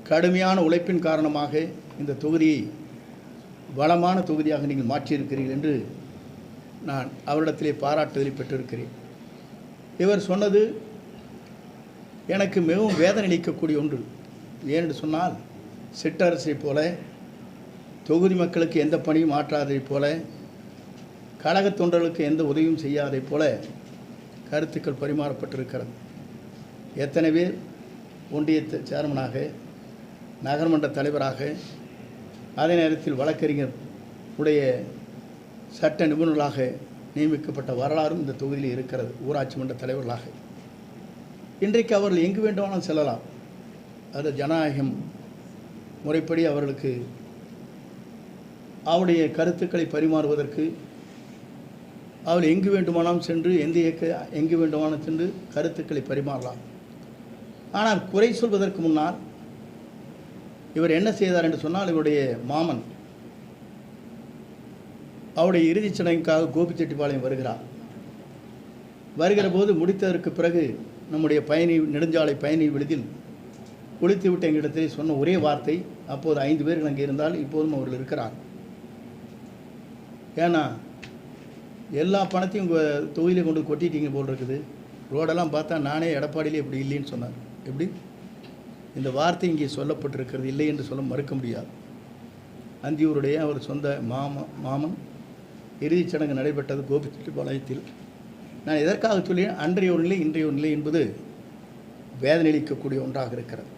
கடுமையான உழைப்பின் காரணமாக இந்த தொகுதியை வளமான தொகுதியாக நீங்கள் மாற்றியிருக்கிறீர்கள் என்று நான் அவரிடத்திலே பாராட்டுதலை பெற்றிருக்கிறேன். இவர் சொன்னது எனக்கு மிகவும் வேதனை அளிக்கக்கூடிய ஒன்று. ஏனென்று சொன்னால், சிற்றரசை போல தொகுதி மக்களுக்கு எந்த பணியும் ஆற்றாதைப் போல, கழக தொண்டர்களுக்கு எந்த உதவியும் செய்யாதைப் போல கருத்துக்கள் பரிமாறப்பட்டிருக்கிறது. எத்தனை பேர் ஒன்றிய சேர்மனாக, நகர்மன்ற தலைவராக, அதே நேரத்தில் வழக்கறிஞர் உடைய சட்ட நிபுணர்களாக நியமிக்கப்பட்ட வரலாறும் இந்த தொகுதியில் இருக்கிறது. ஊராட்சி மன்ற தலைவர்களாக இன்றைக்கு அவர்கள் எங்கு வேண்டுமானாலும் செல்லலாம். அது ஜனநாயகம் முறைப்படி அவர்களுக்கு அவருடைய கருத்துக்களை பரிமாறுவதற்கு அவர்கள் எங்கு வேண்டுமானாலும் சென்று எங்கு வேண்டுமானாலும் சென்று கருத்துக்களை பரிமாறலாம். ஆனால் குறை சொல்வதற்கு முன்னால் இவர் என்ன செய்தார் என்று சொன்னால், இவருடைய மாமன் அவருடைய இறுதிச் சடங்குக்காக கோபிச்செட்டிப்பாளையம் வருகிற போது முடித்ததற்கு பிறகு நம்முடைய நெடுஞ்சாலை பயணி விடுதியில் குளித்துவிட்ட எங்களிடத்தில் சொன்ன ஒரே வார்த்தை, அப்போது 5 பேர்கள் அங்கே இருந்தால் இப்போதும் அவர்கள் இருக்கிறார். ஏன்னா எல்லா பணத்தையும் உங்கள் தொகுதியிலே கொண்டு கொட்டிட்டீங்க போல் இருக்குது, ரோடெல்லாம் பார்த்தா நானே எடப்பாடியிலே இப்படி இல்லைன்னு சொன்னார். எப்படி இந்த வார்த்தை இங்கே சொல்லப்பட்டிருக்கிறது? இல்லை என்று சொல்ல மறுக்க முடியாது. அந்தியூருடைய அவர் சொந்த மாமன் இறுதிச் சடங்கு நடைபெற்றது கோபிச்செட்டிப்பாளையத்தில். நான் எதற்காக சொல்லி, அன்றைய ஒரு நிலை இன்றைய ஒரு நிலை என்பது வேதனை அளிக்கக்கூடிய ஒன்றாக இருக்கிறது.